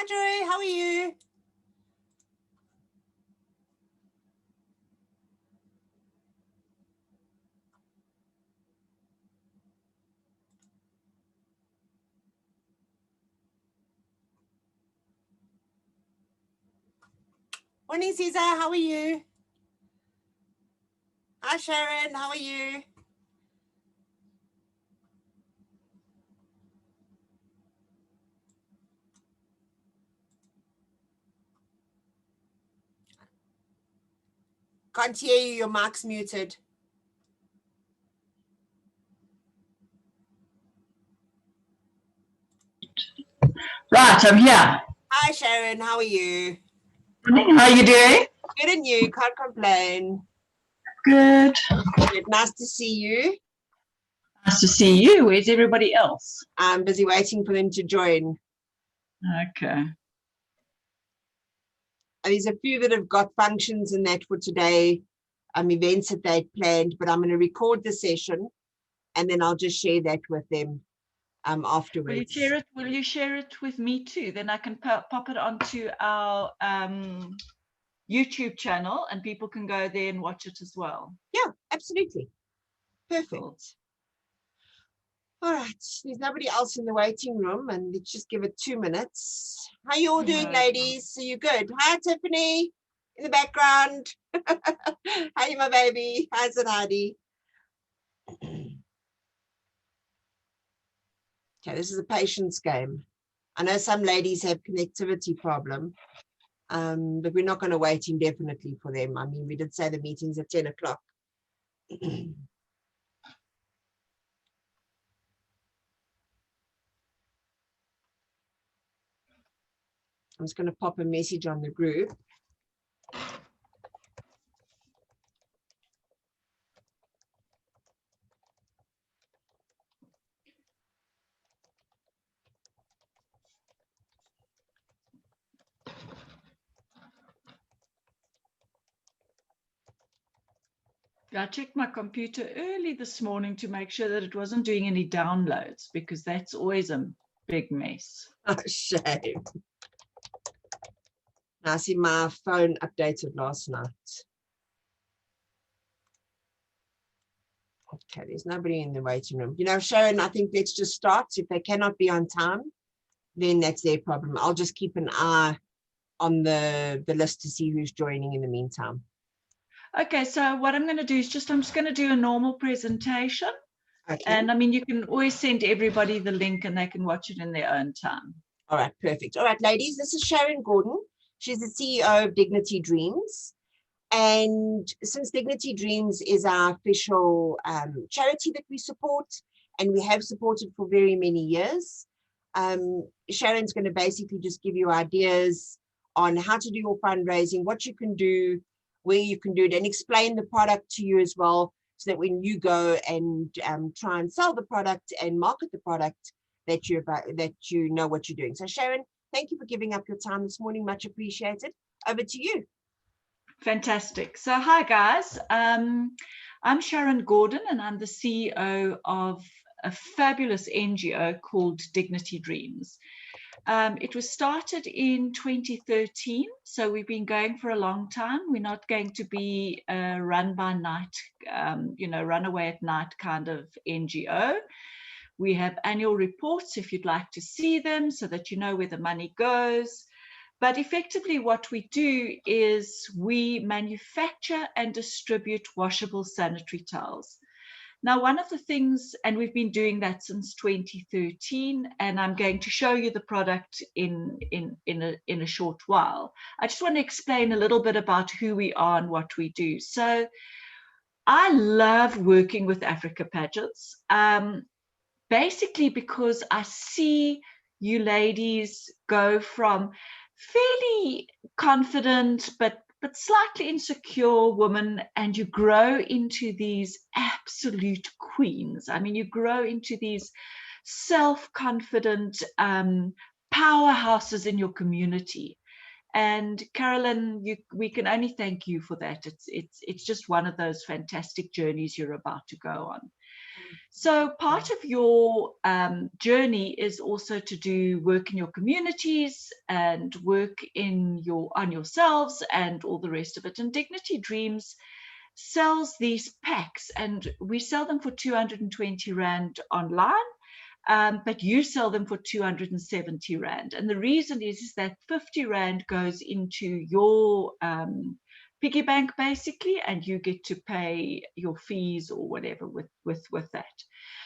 Hi, Joy. How are you? Morning, Caesar. How are you? Hi, Sharon. How are you? Can't hear you. Your mic's muted. Right, I'm here. Hi, Sharon. How are you? How are you doing? Good, and you? Can't complain. Good. Good. Nice to see you. Nice to see you. Where's everybody else? I'm busy waiting for them to join. Okay. There's a few that have got functions and that for today, events that they'd planned, but I'm going to record the session and then I'll just share that with them afterwards. Will you share it with me too? Then I can pop it onto our YouTube channel and people can go there and watch it as well. Yeah, absolutely. Perfect. Cool. All right, there's nobody else in the waiting room, and let's just give it 2 minutes. How you all doing, ladies? Are you good? Hi, Tiffany, in the background. Hi, my baby. Hi, Zanadi. Okay, this is a patience game. I know some ladies have connectivity problem, but we're not going to wait indefinitely for them. I mean, we did say the meeting's at 10 o'clock. I'm just going to pop a message on the group. I checked my computer early this morning to make sure that it wasn't doing any downloads because that's always a big mess. Oh, shame. I see my phone updated last night. Okay, there's nobody in the waiting room. You know, Sharon, I think let's just start. If they cannot be on time, then that's their problem. I'll just keep an eye on the list to see who's joining in the meantime. Okay, so what I'm going to do is I'm just going to do a normal presentation. Okay. And I mean, you can always send everybody the link and they can watch it in their own time. All right, perfect. All right, ladies, this is Sharon Gordon. She's the CEO of Dignity Dreams. And since Dignity Dreams is our official charity that we support, and we have supported for very many years, Sharon's going to basically just give you ideas on how to do your fundraising, what you can do, where you can do it, and explain the product to you as well, so that when you go and try and sell the product and market the product, that you know what you're doing. So Sharon, thank you for giving up your time this morning. Much appreciated. Over to you. Fantastic. So hi guys, I'm Sharon Gordon and I'm the CEO of a fabulous NGO called Dignity Dreams. It was started in 2013, so we've been going for a long time. We're not going to be a run by night, run away at night kind of NGO. We have annual reports if you'd like to see them so that you know where the money goes. But effectively what we do is we manufacture and distribute washable sanitary towels. Now, one of the things, and we've been doing that since 2013, and I'm going to show you the product in a short while. I just want to explain a little bit about who we are and what we do. So I love working with Africa Pageants, basically because I see you ladies go from fairly confident but slightly insecure women, and you grow into these absolute queens. I mean, you grow into these self-confident powerhouses in your community. And Carolyn, we can only thank you for that. It's just one of those fantastic journeys you're about to go on. So part of your journey is also to do work in your communities and work on yourselves and all the rest of it. And Dignity Dreams sells these packs, and we sell them for 220 Rand online. But you sell them for 270 Rand. And the reason is that 50 Rand goes into your piggy bank, basically, and you get to pay your fees or whatever with that.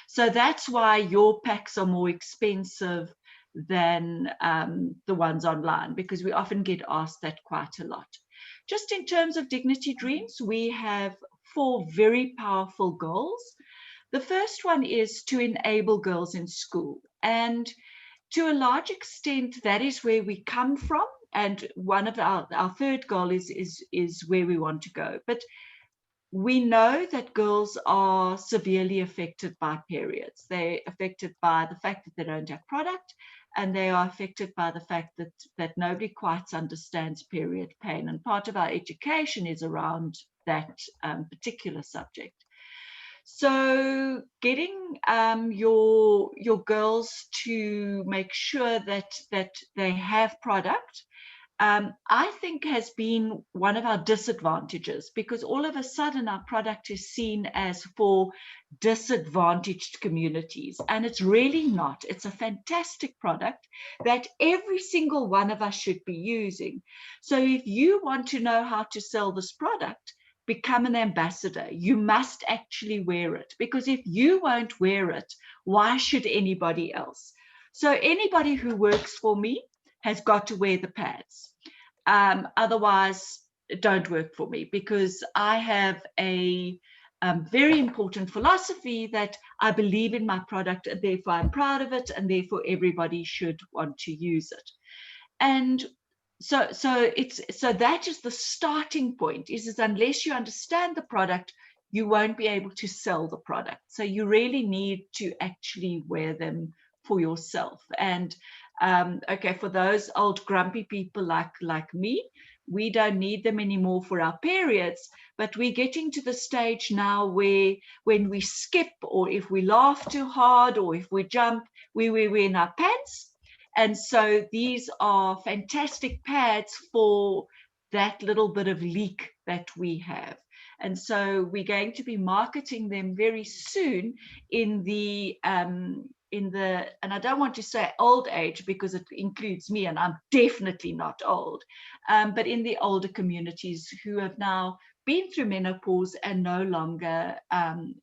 So that's why your packs are more expensive than the ones online, because we often get asked that quite a lot. Just in terms of Dignity Dreams, we have 4 very powerful goals. The first one is to enable girls in school. And to a large extent, that is where we come from. And one of our third goal is where we want to go. But we know that girls are severely affected by periods. They're affected by the fact that they don't have product, and they are affected by the fact that nobody quite understands period pain. And part of our education is around that particular subject. So getting your girls to make sure that they have product, I think has been one of our disadvantages, because all of a sudden our product is seen as for disadvantaged communities, and it's really not. It's a fantastic product that every single one of us should be using. So if you want to know how to sell this product, become an ambassador. You must actually wear it, because if you won't wear it, why should anybody else? So anybody who works for me has got to wear the pads. Otherwise, don't work for me, because I have a very important philosophy that I believe in my product, and therefore I'm proud of it, and therefore everybody should want to use it. And so that is the starting point, is unless you understand the product, you won't be able to sell the product. So you really need to actually wear them for yourself. And okay, for those old grumpy people like me, we don't need them anymore for our periods, but we're getting to the stage now where when we skip, or if we laugh too hard, or if we jump, we're wearing our pants. And so these are fantastic pads for that little bit of leak that we have. And so we're going to be marketing them very soon in the, and I don't want to say old age, because it includes me, and I'm definitely not old, but in the older communities who have now been through menopause and no longer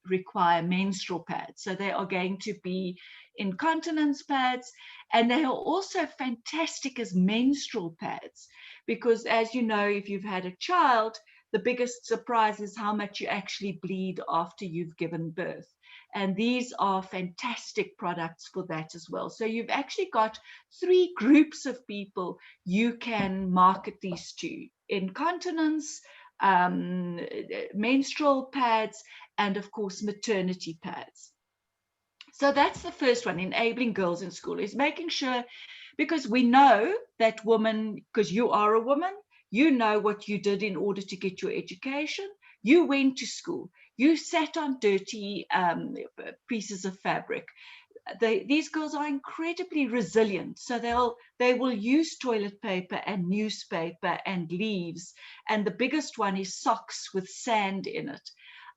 require menstrual pads. So they are going to be incontinence pads, and they are also fantastic as menstrual pads, because as you know, if you've had a child, the biggest surprise is how much you actually bleed after you've given birth. And these are fantastic products for that as well. So you've actually got 3 groups of people you can market these to: incontinence, menstrual pads, and of course maternity pads. So that's the first one, enabling girls in school, is making sure, because we know that women, because you are a woman, you know what you did in order to get your education. You went to school, you sat on dirty pieces of fabric. These girls are incredibly resilient, so they will use toilet paper and newspaper and leaves, and the biggest one is socks with sand in it.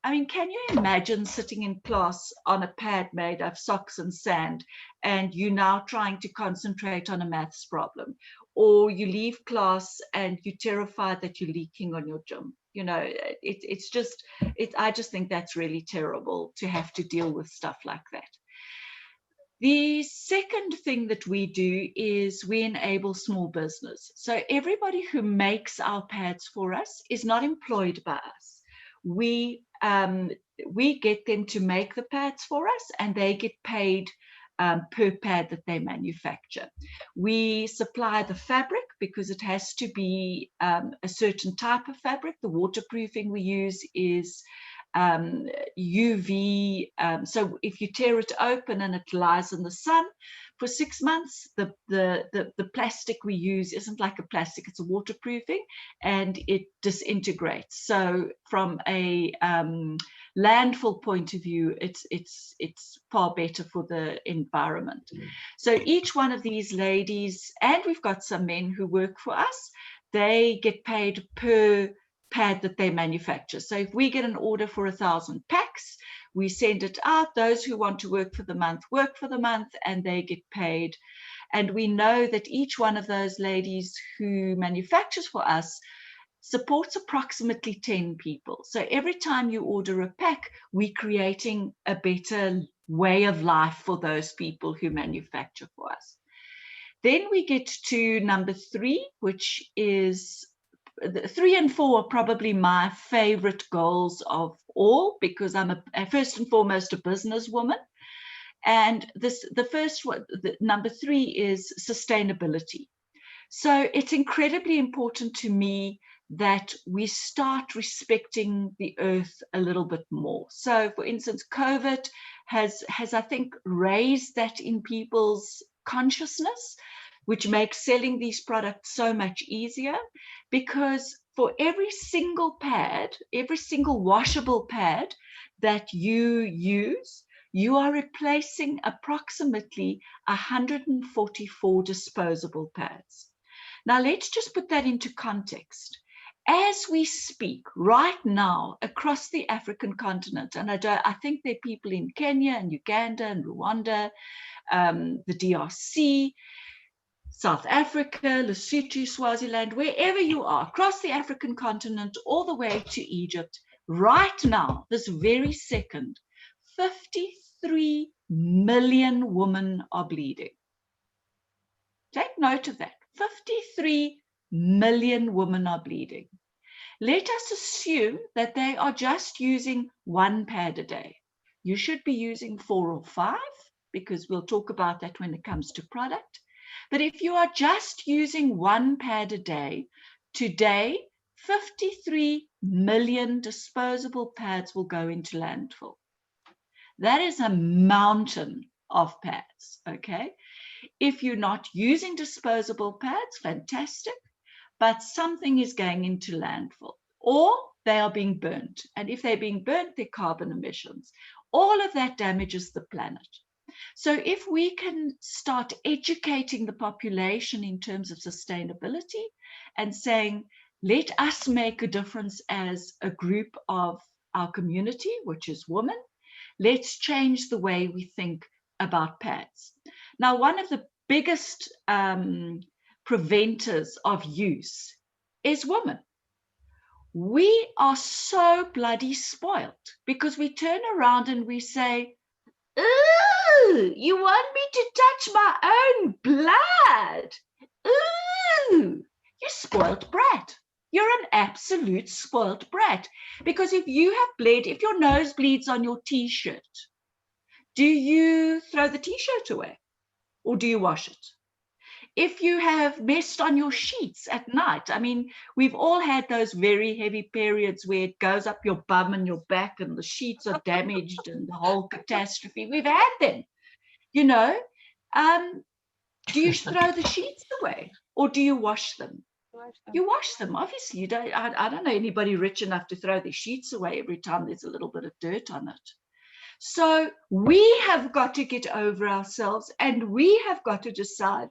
I mean, can you imagine sitting in class on a pad made of socks and sand, and you now trying to concentrate on a maths problem, or you leave class and you're terrified that you're leaking on your gym? You know, I just think that's really terrible to have to deal with stuff like that. The second thing that we do is we enable small business. So everybody who makes our pads for us is not employed by us. We get them to make the pads for us, and they get paid per pad that they manufacture. We supply the fabric, because it has to be a certain type of fabric. The waterproofing we use is UV, so if you tear it open and it lies in the sun, For 6 months, the plastic we use isn't like a plastic, it's a waterproofing, and it disintegrates. So from a landfill point of view, it's far better for the environment. So each one of these ladies, and we've got some men who work for us, they get paid per pad that they manufacture. So if we get an order for 1,000 packs, we send it out. Those who want to work for the month, and they get paid. And we know that each one of those ladies who manufactures for us supports approximately 10 people. So every time you order a pack, we're creating a better way of life for those people who manufacture for us. Then we get to number 3, which is 3 and 4 are probably my favorite goals of all, because I'm first and foremost a businesswoman. And the first one, number 3, is sustainability. So it's incredibly important to me that we start respecting the earth a little bit more. So for instance, COVID has I think raised that in people's consciousness, which makes selling these products so much easier, because for every single pad, every single washable pad that you use, you are replacing approximately 144 disposable pads. Now, let's just put that into context. As we speak right now across the African continent, and I think there are people in Kenya and Uganda and Rwanda, the DRC, South Africa, Lesotho, Swaziland, wherever you are, across the African continent, all the way to Egypt, right now, this very second, 53 million women are bleeding. Take note of that. 53 million women are bleeding. Let us assume that they are just using 1 pad a day. You should be using 4 or 5, because we'll talk about that when it comes to product. But if you are just using 1 pad a day, today, 53 million disposable pads will go into landfill. That is a mountain of pads, okay? If you're not using disposable pads, fantastic, but something is going into landfill, or they are being burnt. And if they're being burnt, they're carbon emissions. All of that damages the planet. So if we can start educating the population in terms of sustainability and saying, let us make a difference as a group of our community, which is women, let's change the way we think about pads. Now, one of the biggest preventers of use is women. We are so bloody spoiled because we turn around and we say, ooh, you want me to touch my own blood? Ooh, you spoiled brat. You're an absolute spoiled brat. Because if you have bled, if your nose bleeds on your t-shirt, do you throw the t-shirt away or do you wash it? If you have messed on your sheets at night, I mean, we've all had those very heavy periods where it goes up your bum and your back and the sheets are damaged and the whole catastrophe. We've had them, you know. Do you throw the sheets away or do you wash them? You wash them, obviously. You don't. I don't know anybody rich enough to throw their sheets away every time there's a little bit of dirt on it. So we have got to get over ourselves and we have got to decide,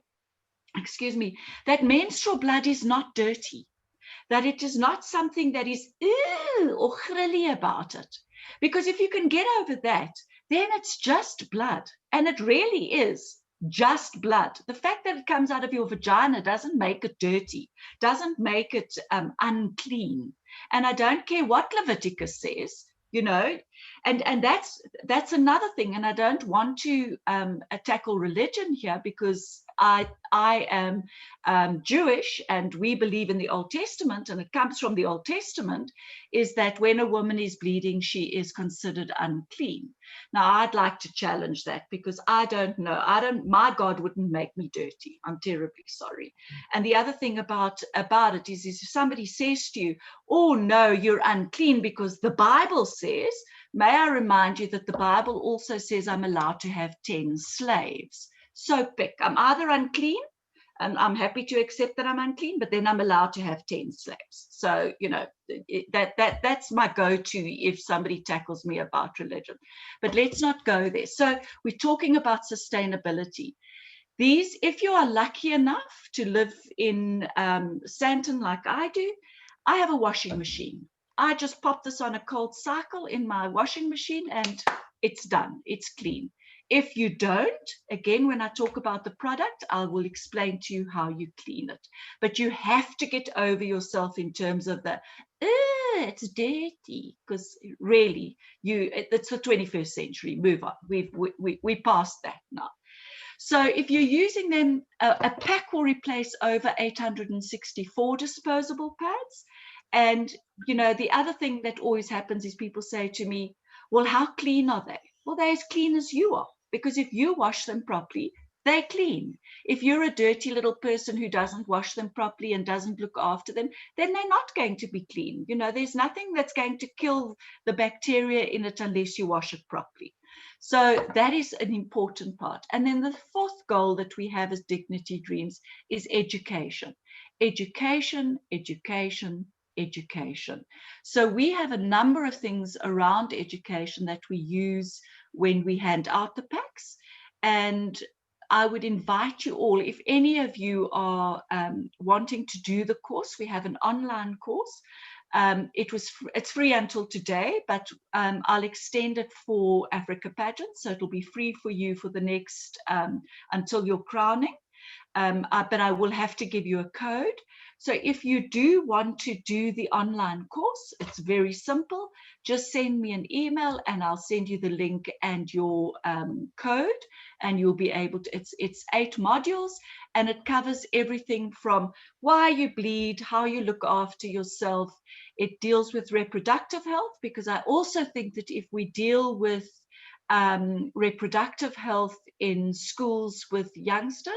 that menstrual blood is not dirty, that it is not something that is or grilly about it. Because if you can get over that, then it's just blood. And it really is just blood. The fact that it comes out of your vagina doesn't make it dirty, doesn't make it unclean. And I don't care what Leviticus says, you know, and that's another thing. And I don't want to tackle religion here because I am Jewish and we believe in the Old Testament, and it comes from the Old Testament, is that when a woman is bleeding, she is considered unclean. Now, I'd like to challenge that because I don't know. My God wouldn't make me dirty. I'm terribly sorry. And the other thing about it is if somebody says to you, oh, no, you're unclean because the Bible says, may I remind you that the Bible also says I'm allowed to have 10 slaves. So pick. I'm either unclean, and I'm happy to accept that I'm unclean, but then I'm allowed to have 10 slaves. So, you know, that's my go-to if somebody tackles me about religion. But let's not go there. So we're talking about sustainability. These, if you are lucky enough to live in Sandton like I do, I have a washing machine. I just pop this on a cold cycle in my washing machine and it's done. It's clean. If you don't, again, when I talk about the product, I will explain to you how you clean it. But you have to get over yourself in terms of the, it's dirty, because really, it's the 21st century. Move on. We passed that now. So if you're using them, a pack will replace over 864 disposable pads. And, you know, the other thing that always happens is people say to me, well, how clean are they? Well, they're as clean as you are, because if you wash them properly, they're clean. If you're a dirty little person who doesn't wash them properly and doesn't look after them, then they're not going to be clean. You know, there's nothing that's going to kill the bacteria in it unless you wash it properly. So that is an important part. And then the fourth goal that we have as Dignity Dreams is education. Education, education, education. So we have a number of things around education that we use when we hand out the packs. And I would invite you all, if any of you are wanting to do the course, we have an online course. It's free until today, but I'll extend it for Africa Pageants, so it'll be free for you for the next until your crowning. But I will have to give you a code. So if you do want to do the online course, it's very simple. Just send me an email and I'll send you the link and your code, and you'll be able to, it's 8 modules, and it covers everything from why you bleed, how you look after yourself. It deals with reproductive health, because I also think that if we deal with reproductive health in schools with youngsters,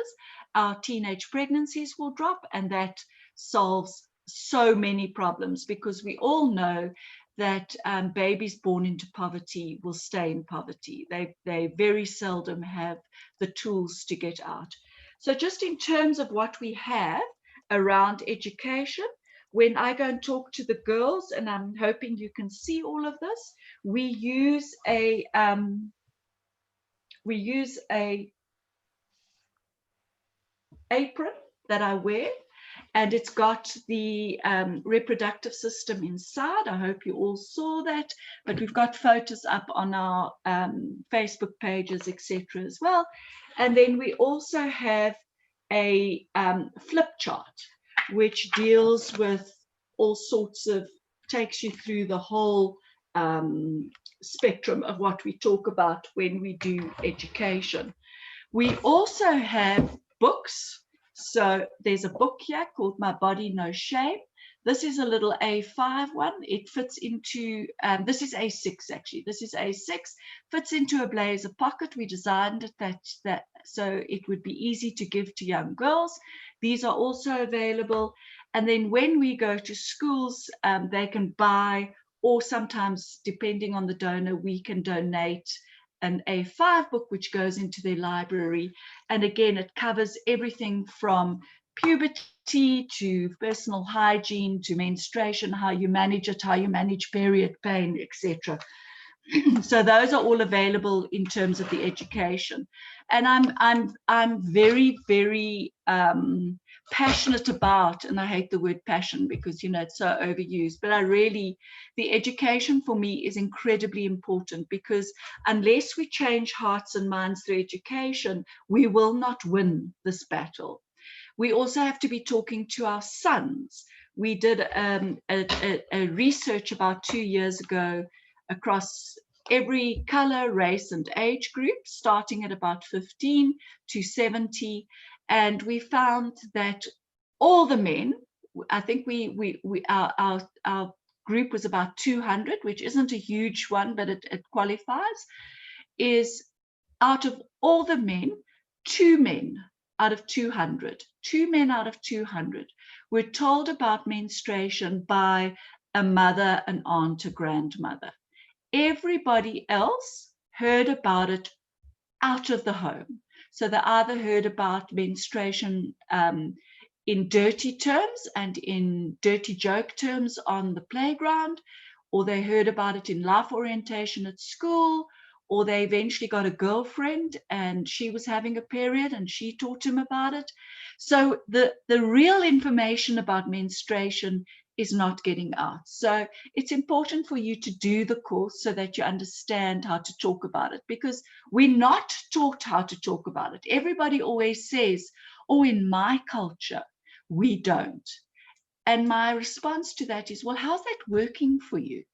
our teenage pregnancies will drop, and that solves so many problems, because we all know that babies born into poverty will stay in poverty. They very seldom have the tools to get out. So just in terms of what we have around education, when I go and talk to the girls, and I'm hoping you can see all of this, we use a apron that I wear, and it's got the reproductive system inside. I hope you all saw that, but we've got photos up on our Facebook pages, etc. as well. And then we also have a flip chart, which deals with all sorts of, takes you through the whole spectrum of what we talk about when we do education. We also have books. So there's a book here called My Body, No Shame. This is a little A5 one. It fits into, this is A6 actually. This is A6, fits into a blazer pocket. We designed it that so it would be easy to give to young girls. These are also available. And then when we go to schools, they can buy, or sometimes depending on the donor, we can donate an A5 book, which goes into their library. And again, it covers everything from puberty to personal hygiene to menstruation, how you manage it, how you manage period pain, etc. So those are all available in terms of the education. And I'm very, very passionate about, and I hate the word passion because, you know, it's so overused, but I really, the education for me is incredibly important, because unless we change hearts and minds through education, we will not win this battle. We also have to be talking to our sons. We did a research about 2 years ago across every color, race, and age group, starting at about 15 to 70. And we found that all the men, I think our group was about 200, which isn't a huge one, but it qualifies, is out of all the men, 2 men out of 200, 2 men out of 200 were told about menstruation by a mother, an aunt, a grandmother. Everybody else heard about it out of the home. So they either heard about menstruation in dirty terms and in dirty joke terms on the playground, or they heard about it in life orientation at school, or they eventually got a girlfriend and she was having a period and she taught him about it. So the real information about menstruation is not getting out. So it's important for you to do the course so that you understand how to talk about it, because we're not taught how to talk about it. Everybody always says, oh, in my culture, we don't. And my response to that is, well, how's that working for you?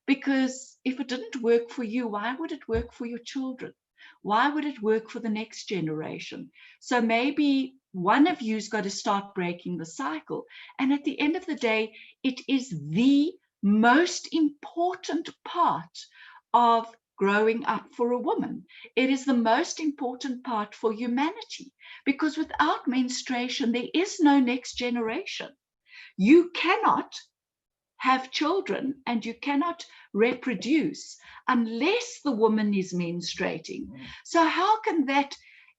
Because if it didn't work for you, why would it work for your children? Why would it work for the next generation? So maybe one of you's got to start breaking the cycle. And at the end of the day, it is the most important part of growing up for a woman. It is the most important part for humanity, because without menstruation, there is no next generation. You cannot have children and you cannot reproduce unless the woman is menstruating. So how can that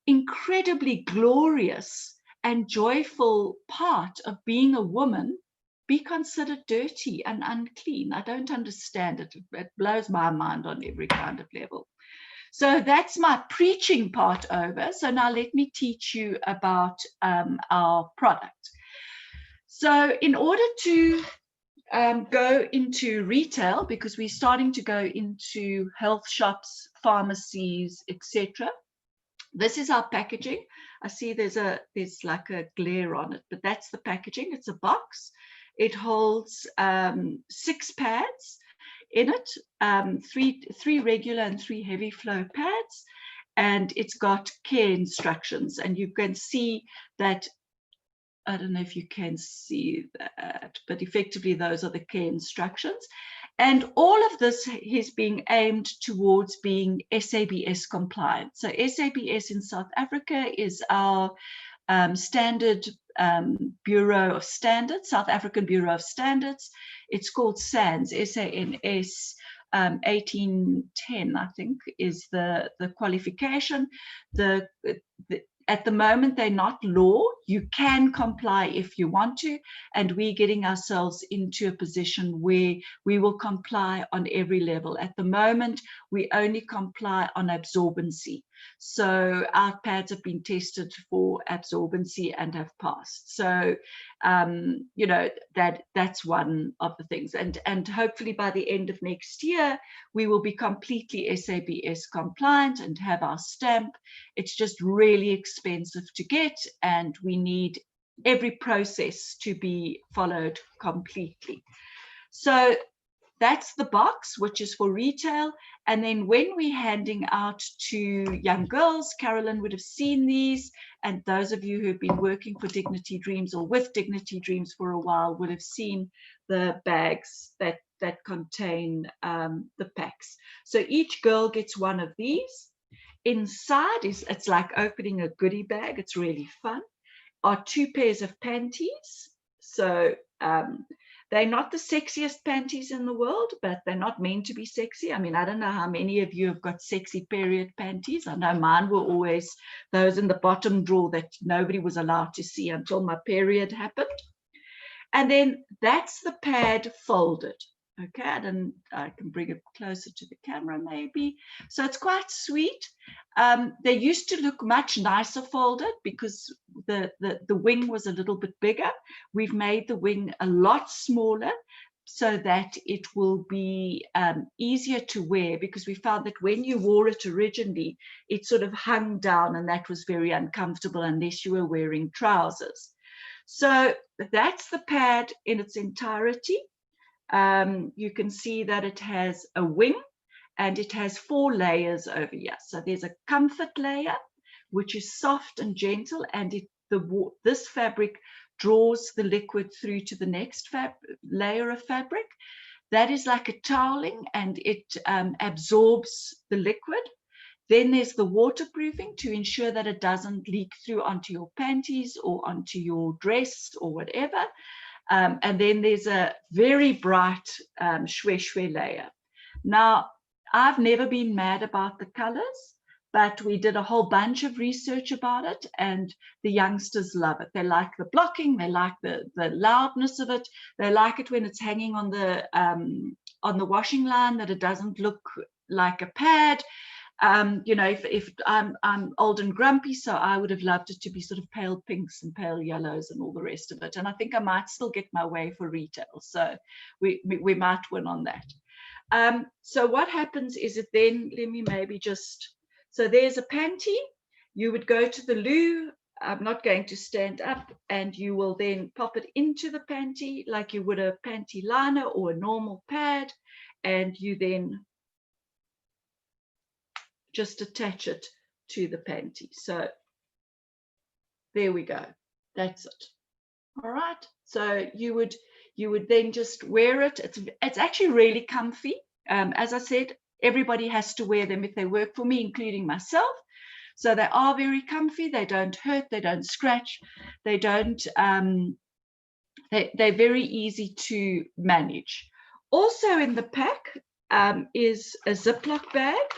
incredibly glorious and joyful part of being a woman be considered dirty and unclean? I don't understand it. It blows my mind on every kind of level. So that's my preaching part over. So now let me teach you about our product. So in order to go into retail, because we're starting to go into health shops, pharmacies, etc. This is our packaging. I see there's like a glare on it, but that's the packaging. It's a box. It holds 6 pads in it, three regular and 3 heavy flow pads, and it's got care instructions. And you can see that, I don't know if you can see that, but effectively those are the care instructions. And all of this is being aimed towards being SABS compliant. So SABS in South Africa is our standard Bureau of Standards, South African Bureau of Standards. It's called SANS, S-A-N-S. 1810, I think, is the qualification. At the moment, they're not law. You can comply if you want to, and we're getting ourselves into a position where we will comply on every level. At the moment, we only comply on absorbency. So our pads have been tested for absorbency and have passed. So, you know, that's one of the things. And hopefully by the end of next year, we will be completely SABS compliant and have our stamp. It's just really expensive to get, and we need every process to be followed completely. So that's the box, which is for retail. And then when we're handing out to young girls, Carolyn would have seen these, and those of you who have been working for Dignity Dreams or with Dignity Dreams for a while would have seen the bags that contain the packs. So each girl gets one of these. Inside it's like opening a goodie bag. It's really fun. Are 2 pairs of panties. So they're not the sexiest panties in the world, but they're not meant to be sexy. I mean, I don't know how many of you have got sexy period panties. I know mine were always those in the bottom drawer that nobody was allowed to see until my period happened. And then that's the pad folded. Okay, I can bring it closer to the camera maybe. So it's quite sweet. They used to look much nicer folded because the wing was a little bit bigger. We've made the wing a lot smaller so that it will be easier to wear, because we found that when you wore it originally, it sort of hung down, and that was very uncomfortable unless you were wearing trousers. So that's the pad in its entirety. You can see that it has a wing and it has 4 layers over here. So there's a comfort layer, which is soft and gentle, and this fabric draws the liquid through to the next layer of fabric. That is like a toweling, and it absorbs the liquid. Then there's the waterproofing to ensure that it doesn't leak through onto your panties or onto your dress or whatever. And then there's a very bright shwe layer. Now, I've never been mad about the colors, but we did a whole bunch of research about it, and the youngsters love it. They like the blocking, they like the loudness of it, they like it when it's hanging on the washing line, that it doesn't look like a pad. You know, if I'm old and grumpy, so I would have loved it to be sort of pale pinks and pale yellows and all the rest of it. And I think I might still get my way for retail, so we might win on that. So what happens is it then, let me maybe just, so there's a panty. You would go to the loo. I'm not going to stand up, and you will then pop it into the panty like you would a panty liner or a normal pad, and you then just attach it to the panty. So there we go. That's it. All right. So you would then just wear it. It's actually really comfy. As I said, everybody has to wear them if they work for me, including myself. So they are very comfy. They don't hurt. They don't scratch. They don't. They're very easy to manage. Also in the pack is a Ziploc bag.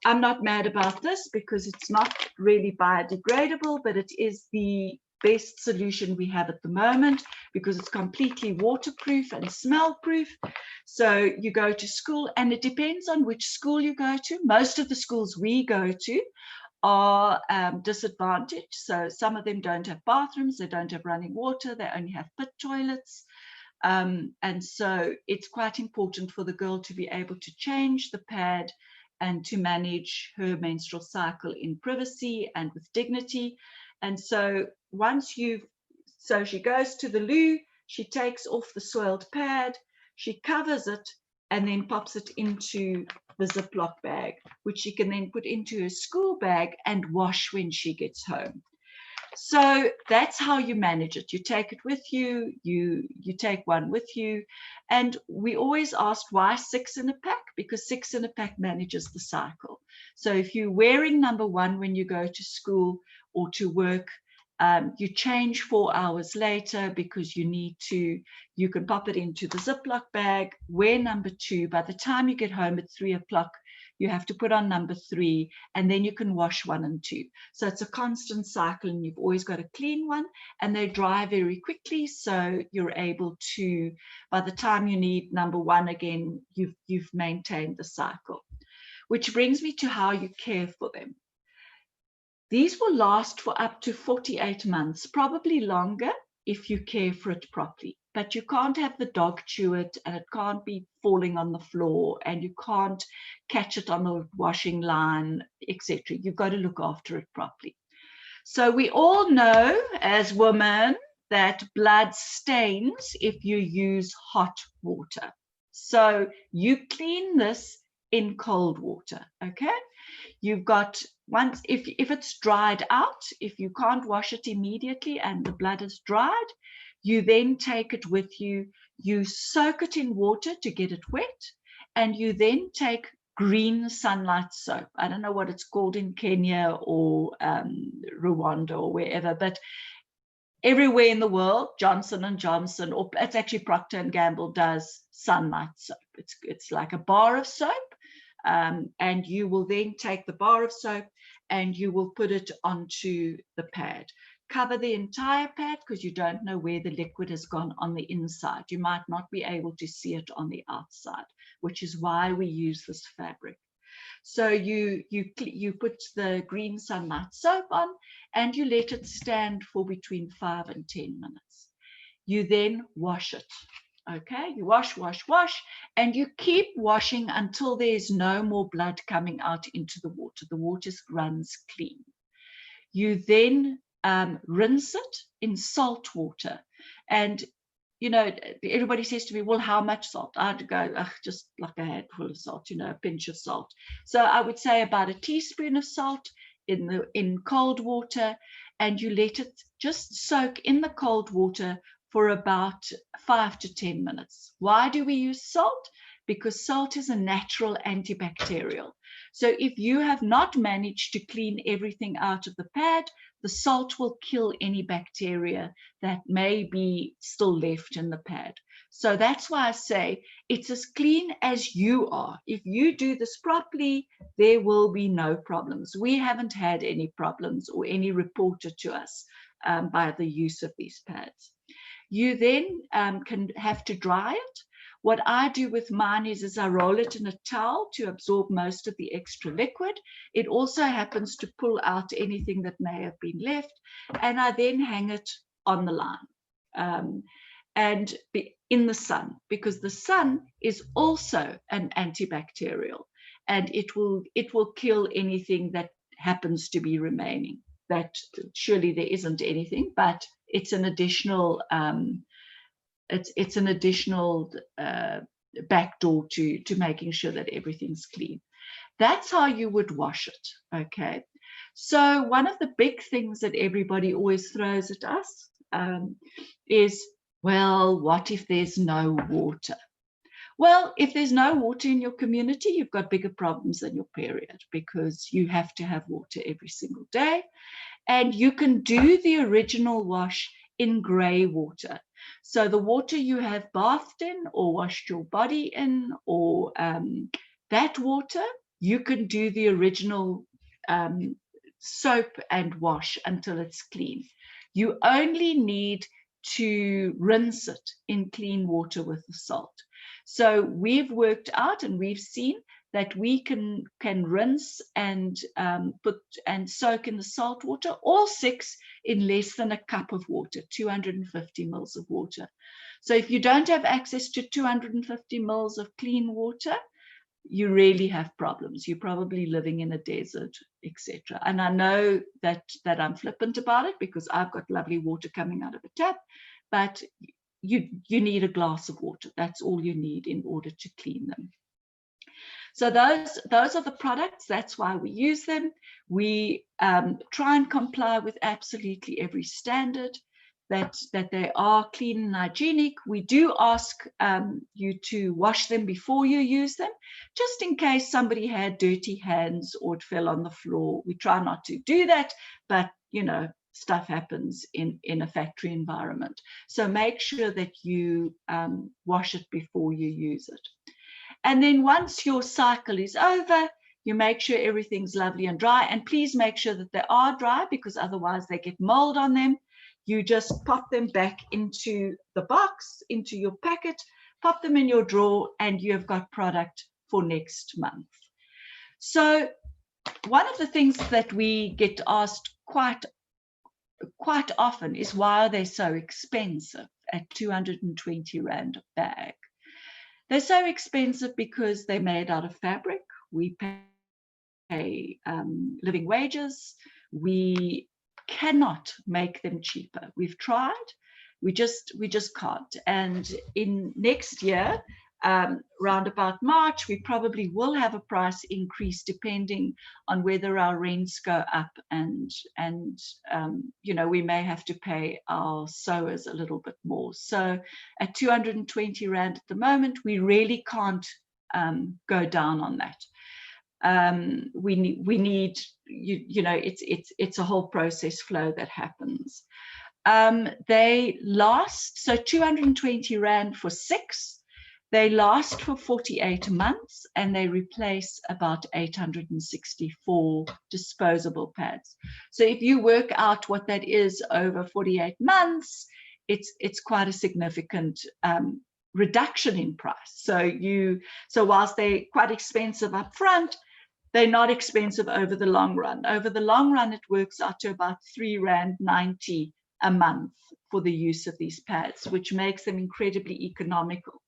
I'm not mad about this because it's not really biodegradable, but it is the best solution we have at the moment because it's completely waterproof and smell proof. So you go to school, and it depends on which school you go to. Most of the schools we go to are disadvantaged. So some of them don't have bathrooms, they don't have running water, they only have pit toilets. And so it's quite important for the girl to be able to change the pad and to manage her menstrual cycle in privacy and with dignity. And so so she goes to the loo, she takes off the soiled pad, she covers it, and then pops it into the Ziploc bag, which she can then put into her school bag and wash when she gets home. So that's how you manage it. You take it with you, you take one with you. And we always asked why 6 in a pack, because 6 in a pack manages the cycle. So if you're wearing number 1 when you go to school or to work, you change 4 hours later because you can pop it into the Ziploc bag, wear number 2. By the time you get home at 3 o'clock, you have to put on number 3, and then you can wash 1 and 2. So it's a constant cycle, and you've always got a clean one, and they dry very quickly. So you're able to, by the time you need number 1 again, you've maintained the cycle. Which brings me to how you care for them. These will last for up to 48 months, probably longer if you care for it properly. But you can't have the dog chew it, and it can't be falling on the floor, and you can't catch it on the washing line, etc. You've got to look after it properly. So we all know as women that blood stains if you use hot water. So you clean this in cold water, okay? You've got once, if it's dried out, if you can't wash it immediately and the blood is dried, you then take it with you, you soak it in water to get it wet, and you then take green sunlight soap. I don't know what it's called in Kenya or Rwanda or wherever, but everywhere in the world, Johnson & Johnson, or it's actually Procter & Gamble does sunlight soap. It's like a bar of soap. And you will then take the bar of soap and you will put it onto the pad. Cover the entire pad because you don't know where the liquid has gone on the inside. You might not be able to see it on the outside, which is why we use this fabric. So you put the green sunlight soap on and you let it stand for between 5 and 10 minutes. You then wash it. Okay, you wash, and you keep washing until there's no more blood coming out into the water. The water runs clean. You then rinse it in salt water. And, you know, everybody says to me, well, how much salt? I had to go, just like a handful of salt, you know, a pinch of salt. So I would say about a teaspoon of salt in cold water, and you let it just soak in the cold water for about 5 to 10 minutes. Why do we use salt? Because salt is a natural antibacterial. So if you have not managed to clean everything out of the pad, the salt will kill any bacteria that may be still left in the pad. So that's why I say it's as clean as you are. If you do this properly, there will be no problems. We haven't had any problems or any reported to us by the use of these pads. You then can have to dry it. What I do with mine is I roll it in a towel to absorb most of the extra liquid. It also happens to pull out anything that may have been left, and I then hang it on the line and in the sun, because the sun is also an antibacterial, and it will kill anything that happens to be remaining. That surely there isn't anything, but it's an additional it's an additional backdoor to making sure that everything's clean. That's how you would wash it. Okay, so one of the big things that everybody always throws at us is, well, what if there's no water? Well, if there's no water in your community, you've got bigger problems than your period, because you have to have water every single day. And you can do the original wash in grey water. So the water you have bathed in or washed your body in, or that water, you can do the original soap and wash until it's clean. You only need to rinse it in clean water with the salt. So we've worked out and we've seen that we can rinse and put and soak in the salt water, all 6 in less than a cup of water, 250 mils of water. So if you don't have access to 250 mils of clean water, you really have problems. You're probably living in a desert, etc. And I know that I'm flippant about it, because I've got lovely water coming out of a tap, but you need a glass of water. That's all you need in order to clean them. So those are the products. That's why we use them. We try and comply with absolutely every standard, that they are clean and hygienic. We do ask you to wash them before you use them, just in case somebody had dirty hands or it fell on the floor. We try not to do that, but stuff happens in a factory environment. So make sure that you wash it before you use it. And then once your cycle is over, you make sure everything's lovely and dry. And please make sure that they are dry, because otherwise they get mold on them. You just pop them back into the box, into your packet, pop them in your drawer, and you have got product for next month. So one of the things that we get asked quite often is, why are they so expensive at 220 Rand a bag? They're so expensive because they're made out of fabric. We pay living wages. We cannot make them cheaper. We've tried. We just can't. And in next year, round about March, we probably will have a price increase depending on whether our rents go up, and we may have to pay our sewers a little bit more. So at 220 Rand at the moment, we really can't go down on that. We need it's a whole process flow that happens. They last, so 220 Rand for 6. They last for 48 months, and they replace about 864 disposable pads. So if you work out what that is over 48 months, it's quite a significant reduction in price. So whilst they're quite expensive up front, they're not expensive over the long run. Over the long run, it works out to about 3.90 Rand a month for the use of these pads, which makes them incredibly economical.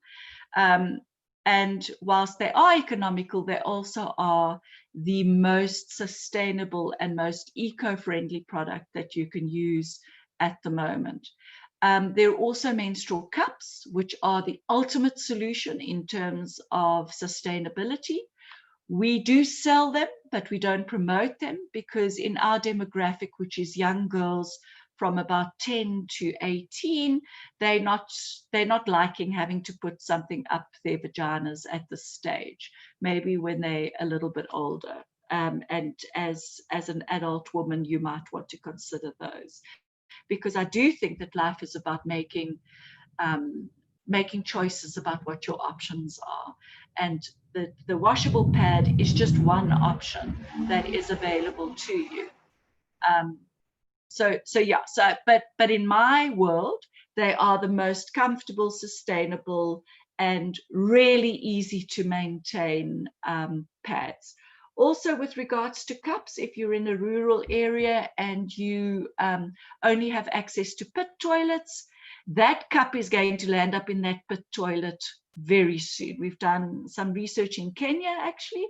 And whilst they are economical, they also are the most sustainable and most eco-friendly product that you can use at the moment. There are also menstrual cups, which are the ultimate solution in terms of sustainability. We do sell them, but we don't promote them, because in our demographic, which is young girls from about 10 to 18, they're not liking having to put something up their vaginas at this stage, maybe when they're a little bit older. And as an adult woman, you might want to consider those, because I do think that life is about making making choices about what your options are. And the washable pad is just one option that is available to you. But in my world, they are the most comfortable, sustainable, and really easy to maintain pads. Also, with regards to cups, if you're in a rural area and you only have access to pit toilets, that cup is going to land up in that pit toilet very soon. We've done some research in Kenya, actually,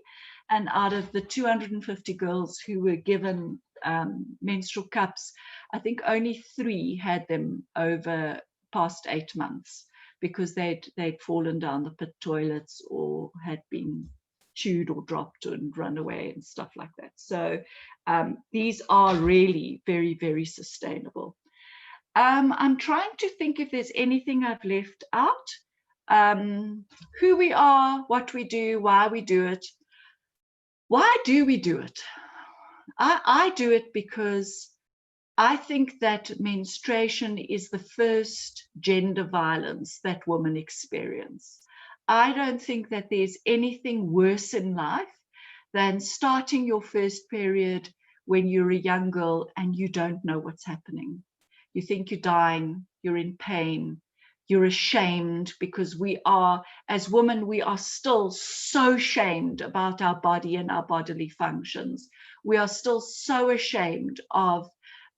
and out of the 250 girls who were given menstrual cups, I think only 3 had them over past 8 months because they'd fallen down the pit toilets or had been chewed or dropped and run away and stuff like that. So these are really very, very sustainable. I'm trying to think if there's anything I've left out. Who we are, what we do, why we do it. Why do we do it? I do it because I think that menstruation is the first gender violence that women experience. I don't think that there's anything worse in life than starting your first period when you're a young girl and you don't know what's happening. You think you're dying, you're in pain, you're ashamed, because we are, as women, we are still so ashamed about our body and our bodily functions. We are still so ashamed of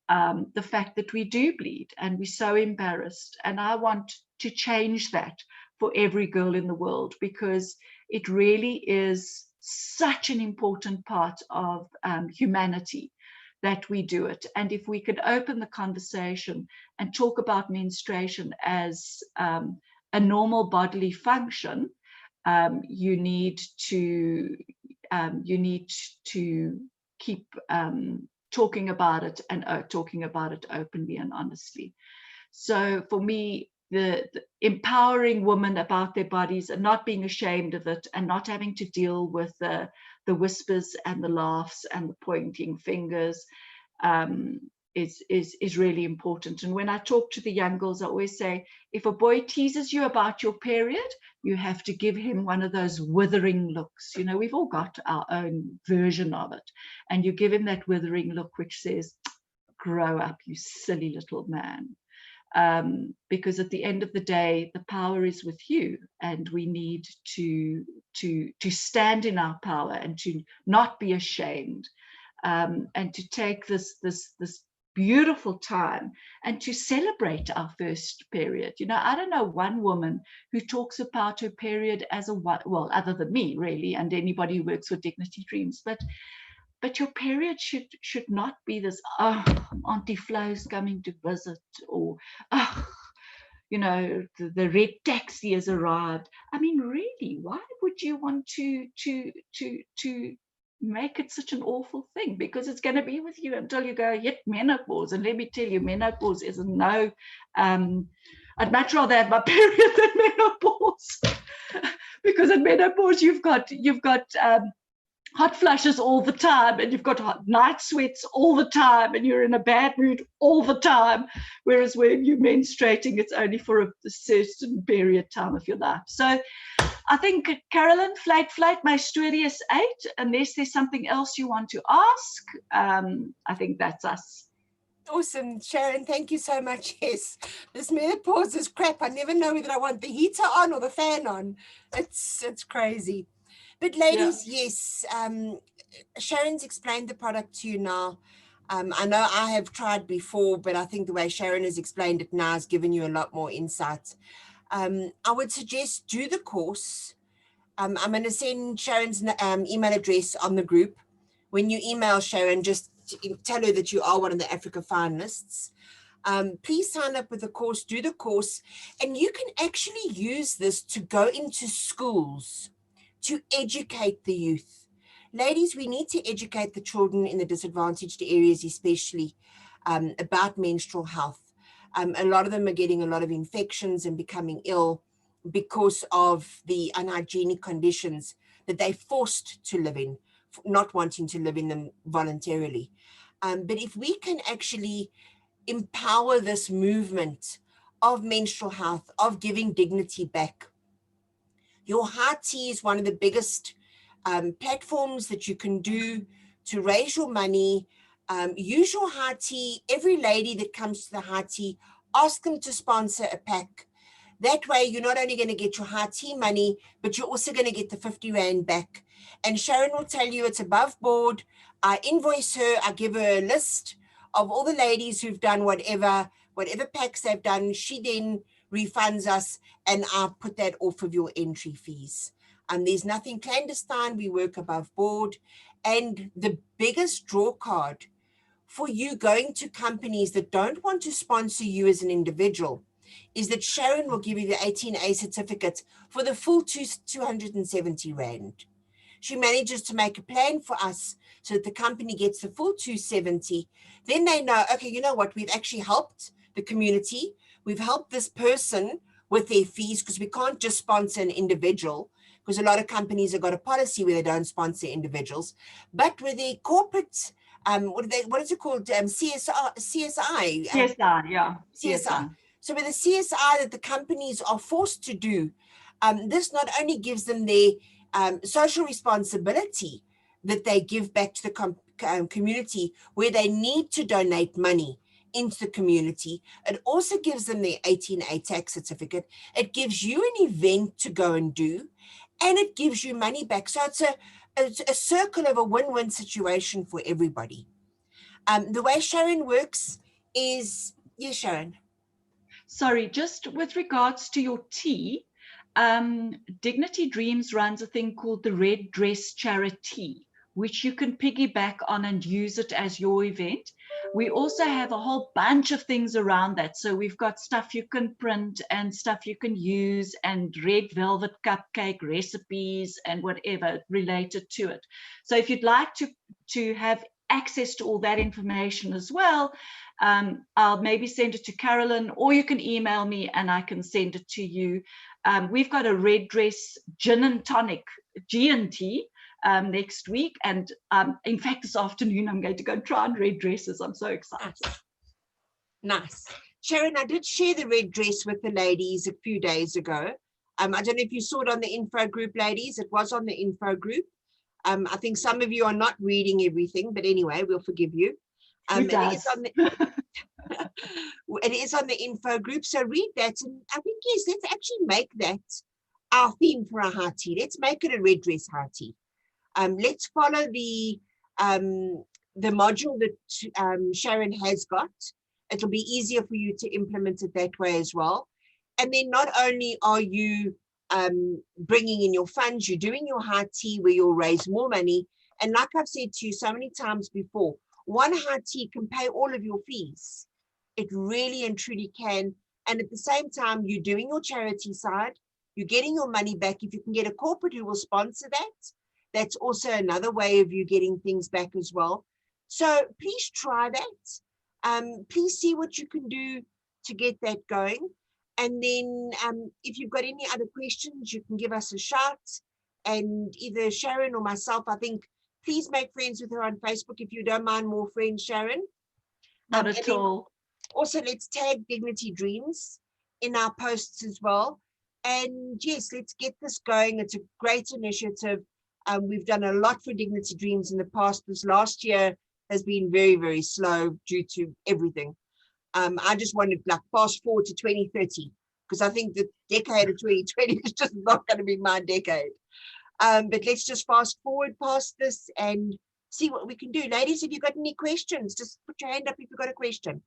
the fact that we do bleed, and we're so embarrassed. And I want to change that for every girl in the world, because it really is such an important part of humanity that we do it. And if we could open the conversation and talk about menstruation as a normal bodily function, you need to keep talking about it, and talking about it openly and honestly. So for me, the empowering women about their bodies and not being ashamed of it, and not having to deal with the whispers and the laughs and the pointing fingers is really important. And when I talk to the young girls, I always say, if a boy teases you about your period, you have to give him one of those withering looks. You know, we've all got our own version of it. And you give him that withering look which says, grow up, you silly little man. Because at the end of the day, the power is with you, and we need to stand in our power and to not be ashamed, and to take this beautiful time and to celebrate our first period. You know, I don't know one woman who talks about her period as well, other than me, really, and anybody who works with Dignity Dreams, but your period should not be this, oh, Auntie Flo's coming to visit, or oh, you know, the red taxi has arrived. I mean, really, why would you want to make it such an awful thing? Because it's going to be with you until you go hit menopause. And let me tell you, menopause is no, I'd much rather have my period than menopause. Because in menopause you've got hot flushes all the time, and you've got night sweats all the time, and you're in a bad mood all the time. Whereas when you're menstruating, it's only for a certain period time of your life. So I think, Carolyn, flight, my story is 8. Unless there's something else you want to ask, I think that's us. Awesome, Sharon, thank you so much. Yes, this menopause is crap. I never know whether I want the heater on or the fan on. It's crazy. But ladies, yeah. Yes, Sharon's explained the product to you now. I know I have tried before, but I think the way Sharon has explained it now has given you a lot more insight. I would suggest do the course. I'm going to send Sharon's email address on the group. When you email Sharon, just tell her that you are one of the Africa finalists. Please sign up with the course, do the course, and you can actually use this to go into schools to educate the youth. Ladies, we need to educate the children in the disadvantaged areas, especially about menstrual health. A lot of them are getting a lot of infections and becoming ill because of the unhygienic conditions that they're forced to live in, not wanting to live in them voluntarily. But if we can actually empower this movement of menstrual health, of giving dignity back. Your high tea is one of the biggest platforms that you can do to raise your money. Use your high tea. Every lady that comes to the high tea, ask them to sponsor a pack. That way, you're not only going to get your high tea money, but you're also going to get the 50 Rand back. And Sharon will tell you it's above board. I invoice her. I give her a list of all the ladies who've done whatever packs they've done. She then refunds us, and I put that off of your entry fees. There's nothing clandestine. We work above board. And the biggest draw card for you going to companies that don't want to sponsor you as an individual is that Sharon will give you the 18A certificate for the full 270 Rand. She manages to make a plan for us so that the company gets the full 270. Then they know, okay, you know what, we've actually helped the community. We've helped this person with their fees, because we can't just sponsor an individual, because a lot of companies have got a policy where they don't sponsor individuals. But with their corporate, what is it called? CSI. CSR, yeah. CSR. So with the CSR that the companies are forced to do, this not only gives them their social responsibility that they give back to the community where they need to donate money into the community, it also gives them their 18A tax certificate. It gives you an event to go and do, and it gives you money back. So it's a circle of a win-win situation for everybody. The way Sharon works is, yes, Sharon. Sorry, just with regards to your tea, Dignity Dreams runs a thing called the Red Dress Charity, which you can piggyback on and use it as your event. We also have a whole bunch of things around that. So we've got stuff you can print and stuff you can use, and red velvet cupcake recipes and whatever related to it. So if you'd like to have access to all that information as well, I'll maybe send it to Carolyn, or you can email me and I can send it to you. We've got a red dress gin and tonic G&T next week, and in fact this afternoon I'm going to go and try on red dresses. I'm so excited. Nice. Sharon, I did share the red dress with the ladies a few days ago. I don't know if you saw it on the info group, ladies. It was on the info group. I think some of you are not reading everything, but anyway, we'll forgive you. It is on the info group, so read that. And I think, yes, let's actually make that our theme for our high tea. Let's make it a red dress high tea. Let's follow the module that Sharon has got. It'll be easier for you to implement it that way as well. And then not only are you bringing in your funds, you're doing your high tea where you'll raise more money. And like I've said to you so many times before, one high tea can pay all of your fees. It really and truly can. And at the same time, you're doing your charity side, you're getting your money back. If you can get a corporate who will sponsor that, that's also another way of you getting things back as well. So please try that. Please see what you can do to get that going. And then if you've got any other questions, you can give us a shout. And either Sharon or myself, I think, please make friends with her on Facebook if you don't mind more friends, Sharon. Not at all. Also, let's tag Dignity Dreams in our posts as well. And yes, let's get this going. It's a great initiative. We've done a lot for Dignity Dreams in the past. This last year has been very, very slow due to everything. I just wanted to fast forward to 2030, because I think the decade of 2020 is just not going to be my decade. But let's just fast forward past this and see what we can do. Ladies, if you've got any questions, just put your hand up if you've got a question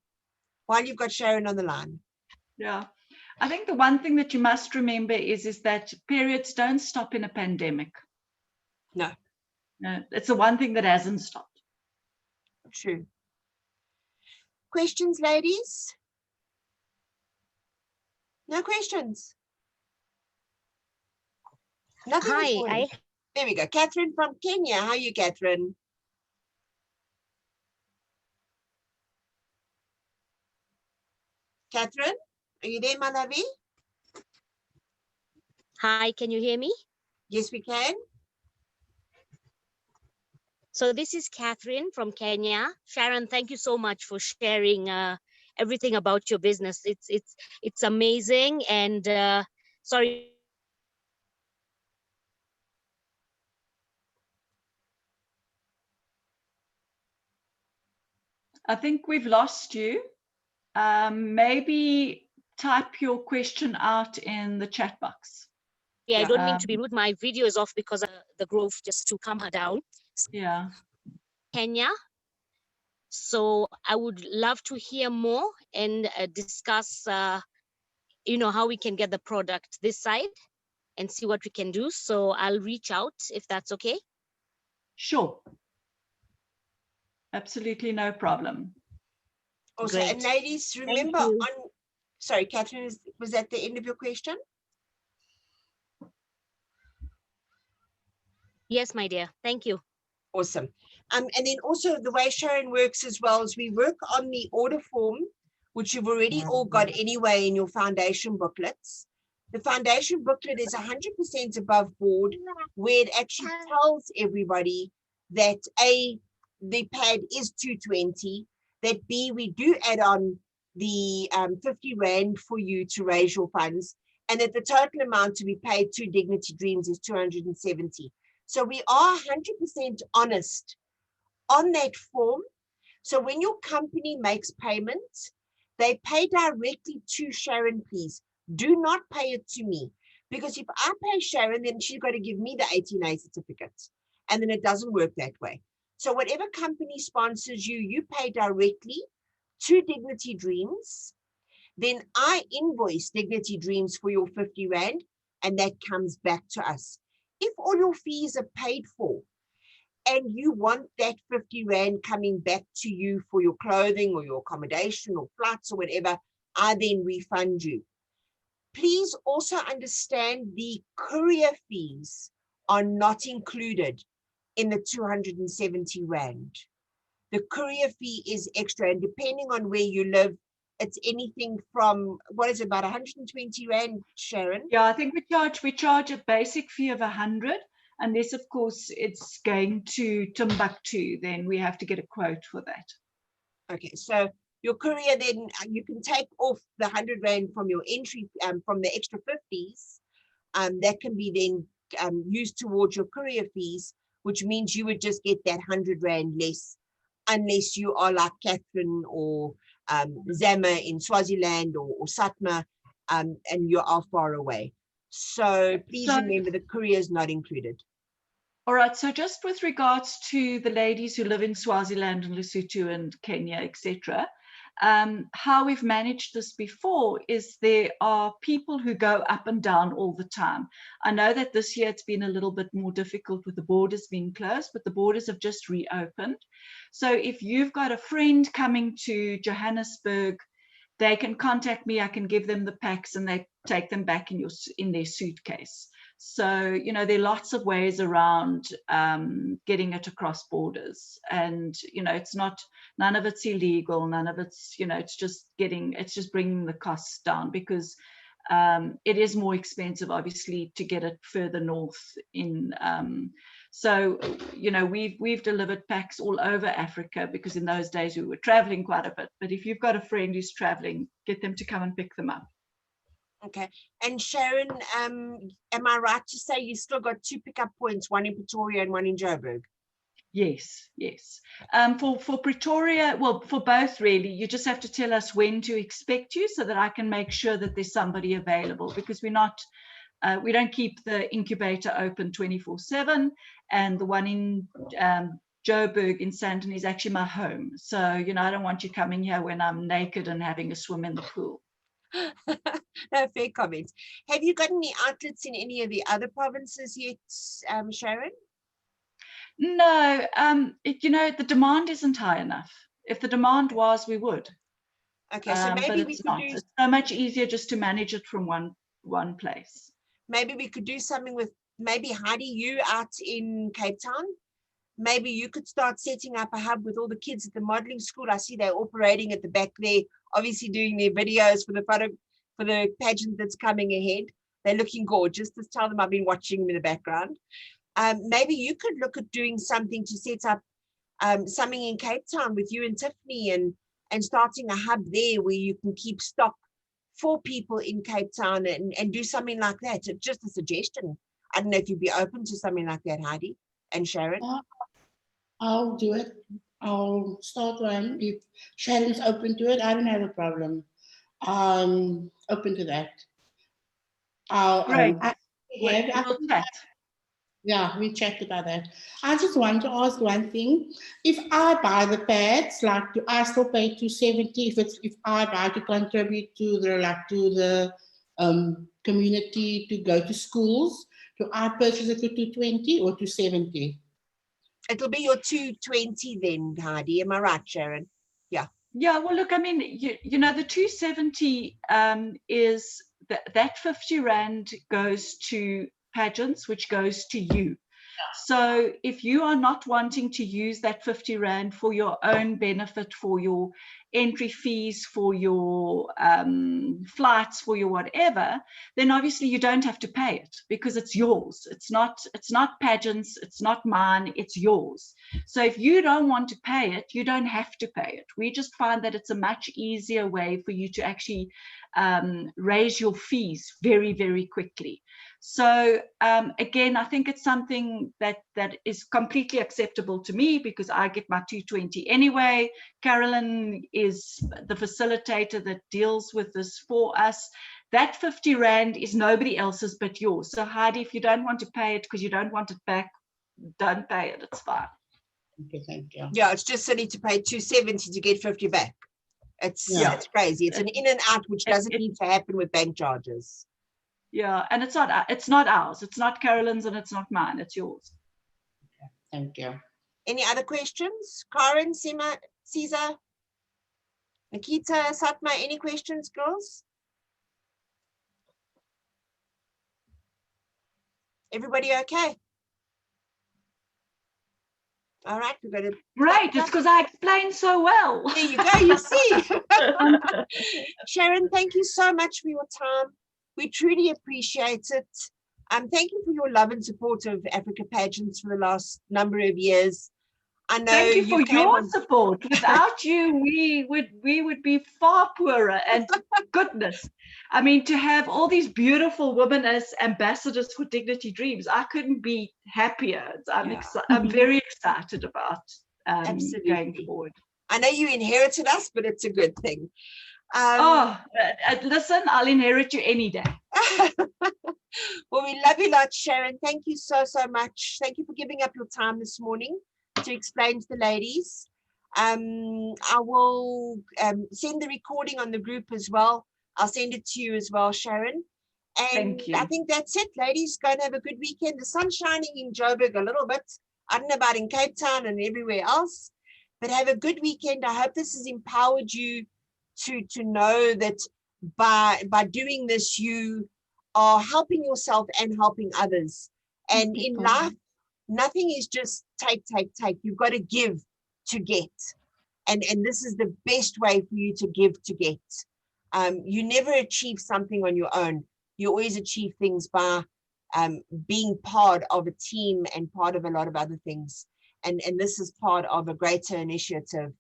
while you've got Sharon on the line. Yeah, I think the one thing that you must remember is that periods don't stop in a pandemic. No. No, it's the one thing that hasn't stopped. True. Questions, ladies? No questions? Nothing. Hi, there we go. Catherine from Kenya. How are you, Catherine? Catherine, are you there, my lovey? Hi, can you hear me? Yes, we can. So this is Catherine from Kenya. Sharon, thank you so much for sharing everything about your business. It's amazing. And sorry. I think we've lost you. Maybe type your question out in the chat box. Yeah, I don't mean to be rude. My video is off because of the growth, just to calm her down. Yeah. Kenya. So I would love to hear more and discuss, how we can get the product this side and see what we can do. So I'll reach out if that's okay. Sure. Absolutely no problem. Also, Great. and ladies, remember sorry, Catherine, was that the end of your question? Yes, my dear. Thank you. Awesome. And then also the way Sharon works as well is we work on the order form, which you've already all got anyway in your foundation booklets. The foundation booklet is 100% above board, where it actually tells everybody that A, the pad is 220, that B, we do add on the 50 Rand for you to raise your funds, and that the total amount to be paid to Dignity Dreams is 270. So we are 100% honest on that form. So when your company makes payments, they pay directly to Sharon, please. Do not pay it to me. Because if I pay Sharon, then she's got to give me the 18A certificate. And then it doesn't work that way. So whatever company sponsors you, you pay directly to Dignity Dreams. Then I invoice Dignity Dreams for your 50 Rand, and that comes back to us. If all your fees are paid for and you want that 50 Rand coming back to you for your clothing or your accommodation or flights or whatever, I then refund you. Please also understand the courier fees are not included in the 270 Rand. The courier fee is extra, and depending on where you live, it's anything from, what is it, about 120 Rand, Sharon? Yeah, I think we charge a basic fee of 100, unless of course it's going to Timbuktu, then we have to get a quote for that. Okay, so your courier, then you can take off the 100 Rand from your entry, from the extra 50s. That can be then used towards your courier fees, which means you would just get that 100 Rand less, unless you are like Catherine or Zama in Swaziland or Satma, and you are far away. So please remember the courier is not included. All right, so just with regards to the ladies who live in Swaziland and Lesotho and Kenya, etc., how we've managed this before is there are people who go up and down all the time. I know that this year it's been a little bit more difficult with the borders being closed, but the borders have just reopened. So if you've got a friend coming to Johannesburg, they can contact me, I can give them the packs and they take them back in their suitcase. So, there are lots of ways around getting it across borders, and, none of it's illegal, none of it's, it's just bringing the costs down, because it is more expensive, obviously, to get it further north in. So, we've delivered packs all over Africa, because in those days we were traveling quite a bit. But if you've got a friend who's traveling, get them to come and pick them up. Okay. And Sharon, am I right to say you still got 2 pickup points, one in Pretoria and one in Joburg? Yes. For Pretoria, well, for both really, you just have to tell us when to expect you so that I can make sure that there's somebody available, because we don't keep the incubator open 24/7, and the one in Joburg in Sandton is actually my home. So, I don't want you coming here when I'm naked and having a swim in the pool. No, fair comments. Have you got any outlets in any of the other provinces yet, Sharon? No, the demand isn't high enough. If the demand was, we would. Okay, so maybe we could It's so much easier just to manage it from one place. Maybe we could do something with Heidi, you out in Cape Town. Maybe you could start setting up a hub with all the kids at the modeling school. I see they're operating at the back there, obviously doing their videos for the pageant that's coming ahead. They're looking gorgeous. Just tell them I've been watching them in the background. Maybe you could look at doing something to set up something in Cape Town with you and Tiffany, and and starting a hub there where you can keep stock for people in Cape Town and do something like that. It's just a suggestion. I don't know if you'd be open to something like that, Heidi and Sharon. I'll do it. I'll start one. If Sharon's open to it, I don't have a problem. Open to that. Great. We'll chat. Yeah, we chat about that. I just want to ask one thing. If I buy the pads, like, do I still pay $270 if I buy to contribute to the community to go to schools? Do I purchase it for $220 or $270? It'll be your 220 then, Heidi. Am I right, Sharon? Yeah. Yeah, well, look, I mean, you know, the 270 is that 50 Rand goes to pageants, which goes to you. So if you are not wanting to use that 50 Rand for your own benefit, for your entry fees, for your flights, for your whatever, then obviously you don't have to pay it because it's yours. It's not pageants, it's not mine, it's yours. So if you don't want to pay it, you don't have to pay it. We just find that it's a much easier way for you to actually raise your fees very, very quickly. So again, I think it's something that is completely acceptable to me because I get my 220 anyway. Carolyn is the facilitator that deals with this for us. That 50 Rand is nobody else's but yours. So Heidi, if you don't want to pay it because you don't want it back, don't pay it. It's fine. Okay, thank you. Yeah, it's just silly to pay 270 to get 50 back. It's crazy. It's an in and out which doesn't need to happen with bank charges. Yeah, and it's not ours. It's not Carolyn's and it's not mine. It's yours. Okay, thank you. Any other questions? Karen, Sima, Caesar, Nikita, Satma, any questions, girls? Everybody okay? All right, we're going to... Great, it's because I explained so well. There you go, you see. Sharon, thank you so much for your time. We truly appreciate it. Thank you for your love and support of Africa Pageants for the last number of years. I know thank you for your support. Without you, we would be far poorer. And goodness, I mean, to have all these beautiful women as ambassadors for Dignity Dreams, I couldn't be happier. I'm very excited about going forward. I know you inherited us, but it's a good thing. Listen, I'll inherit you any day. Well, we love you lot, Sharon. Thank you so much. Thank you for giving up your time this morning to explain to the ladies. I will send the recording on the group as well. I'll send it to you as well, Sharon. And thank you. I think that's it, ladies. Go and have a good weekend. The sun's shining in Joburg a little bit. I don't know about in Cape Town and everywhere else, but have a good weekend. I hope this has empowered you to know that by doing this, you are helping yourself and helping others. And in life, nothing is just take. You've got to give to get. And this is the best way for you to give to get. You never achieve something on your own. You always achieve things by being part of a team and part of a lot of other things. And this is part of a greater initiative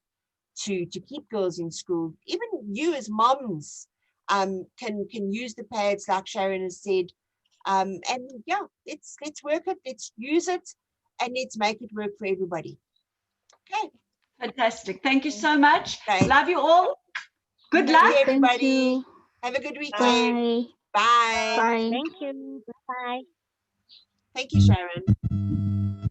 to keep girls in school. Even you as moms can use the pads like Sharon has said. And yeah, let's work it, let's use it, and let's make it work for everybody. Okay. Fantastic. Thank you so much. Okay. Love you all. Good luck. Everybody. Have a good weekend. Bye. Bye. Thank you. Bye. Thank you, Sharon.